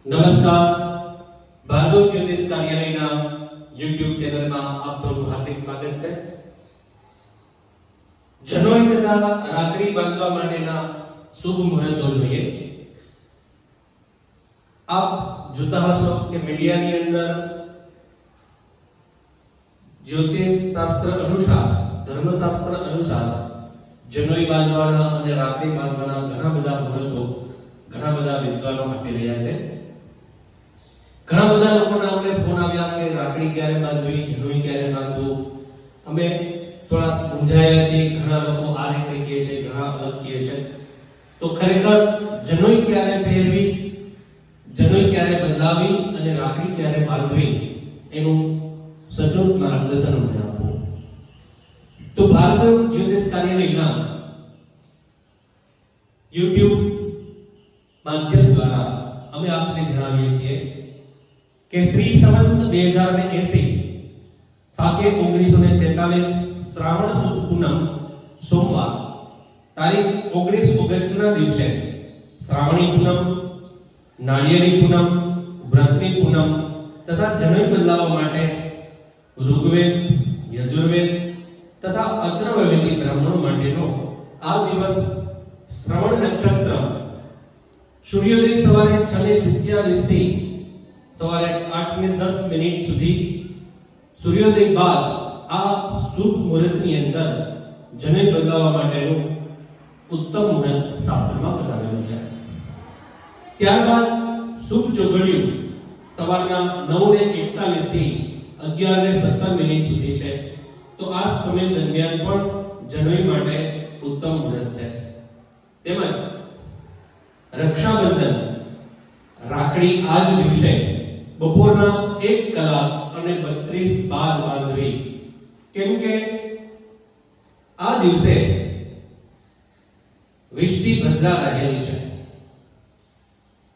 નમસ્કાર, ભાર્ગવ જ્યોતિષ કાર્યાલયના YouTube ચેનલમાં આપ સૌનું હાર્દિક સ્વાગત છે. જનોઈ તથા રાખડી બાંધવા માટેના શુભ મુહૂર્તો જોઈએ. આપ જોતા હશો કે મીડિયાની અંદર જ્યોતિષ શાસ્ત્ર અનુસાર, ધર્મશાસ્ત્ર અનુસાર જનોઈ બાંધવાના અને રાખડી બાંધવાના ઘણા બધા મુહૂર્તો ઘણા બધા વિદ્વાનો આપી રહ્યા છે. ઘણા બધા લોકોના અમને ફોન આવ્યા કે રાખડી ક્યારે બાંધવી, જનોઈ ક્યારે બાંધવું. અમે થોડા મૂંઝાયેલા છીએ. ઘણા લોકો આ રીતે કહે છે, ઘણા અલગ કહે છે. તો ખરેખર જનોઈ ક્યારે પહેરવી, જનોઈ ક્યારે બદલાવી અને રાખડી ક્યારે બાંધવી એનું સચોટ માર્ગદર્શન અમને આપો. તો ભાર્ગવ જ્યોતિષ કાર્યાલયના YouTube માધ્યમ દ્વારા અમે આપને જણાવીએ છીએ કે શ્રી સંવત 2080 સાથે 1946 શ્રાવણ સુદ પૂનમ સોમવાર તારીખ 19 ઓગસ્ટના દિવસે શ્રાવણી પૂનમ, નાળિયેરી પૂનમ, વ્રતની પૂનમ તથા જનોઈ બદલાવવા માટે ઋગ્વેદ, યજુર્વેદ તથા અથર્વવેદી બ્રાહ્મણો માટેનો આ દિવસ શ્રવણ નક્ષત્ર સૂર્યોદય સવારે 6:27 થી સવારે 8:10 સુધી, સૂર્યોદય બાદ આ શુભ મુહૂર્તની અંદર જનોઈ બદલાવવા માટેનું ઉત્તમ મુહૂર્ત શાસ્ત્રમાં બતાવેલું છે. ત્યારબાદ શુભ ચોઘડિયું સવારના 9:41 થી 11:17 સુધી છે. તો આ સમય દરમિયાન પણ જનોઈ માટે ઉત્તમ મુહૂર્ત છે. તેમજ રક્ષાબંધન રાખડી આ જ દિવસે બપોરના 1 કલાક અને 32 બાદ બાંધવી, કેમ કે આ દિવસે વિષ્ટિ ભદ્રા રહેલી છે.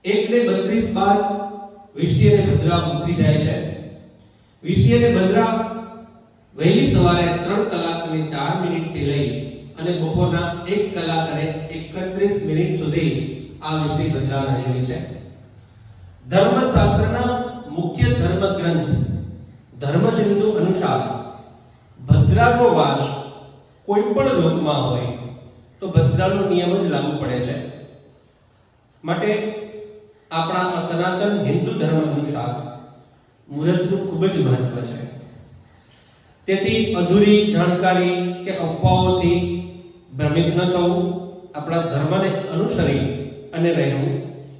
1:32 બાદ વિષ્ટિ અને ભદ્રા ઉતરી જાય છે. વિષ્ટિ અને ભદ્રા વહેલી સવારે 3 કલાક અને 4 થી લઈ અને બપોરના 1 કલાક અને 31 સુધી આ વિષ્ટિ ભદ્રા રહેલી છે. ધર્મશાસ્ત્રના મુખ્ય ધર્મ ગ્રંથ ધર્મસિંધુ અનુસાર ભદ્રાનો વાસ કોઈ પણ લોકમાં હોય તો ભદ્રાનો નિયમ જ લાગુ પડે છે. માટે આપણા આ સનાતન હિન્દુ ધર્મ અનુસાર મુહૂર્તનું ખૂબ જ મહત્વ છે. તેથી અધૂરી જાણકારી કે અફવાઓથી ભ્રમિત ન થવું, આપણા ધર્મને અનુસરી અને રહેવું.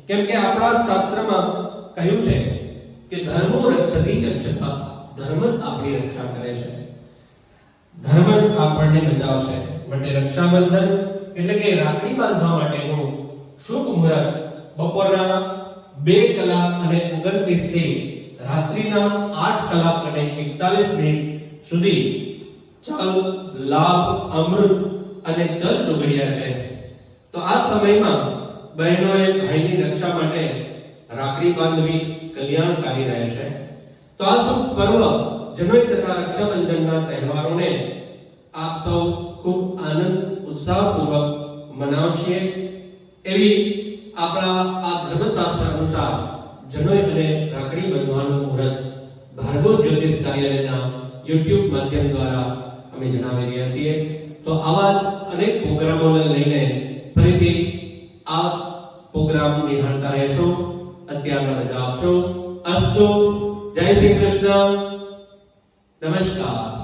કેમ કે આપણા શાસ્ત્રમાં કહ્યું છે કે ધર્મો રક્ષતિ રક્ષતા, ધર્મ જ આપણી રક્ષા કરે છે, ધર્મ જ આપણને બચાવશે. માટે રક્ષાબંધન એટલે કે રાખડી બાંધવા માટેનું શુભ મુહૂર્ત બપોરના 2 કલાક અને 29 થી રાત્રિના 8 કલાક અને 41 સુધી ચાલ, લાભ, અમૃત અને જલ ચોઘડિયા છે. તો આ સમયમાં બહેનોએ ભાઈની રક્ષા માટે રાખડી બાંધવી કલ્યાણકારી રહે છે. તો આ શુભ પર્વ જનોઈ તથા રક્ષાબંધનના તહેવારોને આપ સૌ ખૂબ આનંદ ઉત્સાહપૂર્વક મનાવશે એવી આપણા આ ધર્મશાસ્ત્ર અનુસાર જનોઈ અને રાખડી બાંધવાનું મુહૂર્ત ભાર્ગવ જ્યોતિષ કાર્યાલયના YouTube માધ્યમ દ્વારા અમે જણાવી રહ્યા છીએ. તો આવા જ અનેક પ્રોગ્રામોને લઈને ફરીથી આ પ્રોગ્રામ નિહાળતા રહેશો. અત્યારના રજા આપશો. અસ્તુ. જય શ્રી કૃષ્ણ. નમસ્કાર.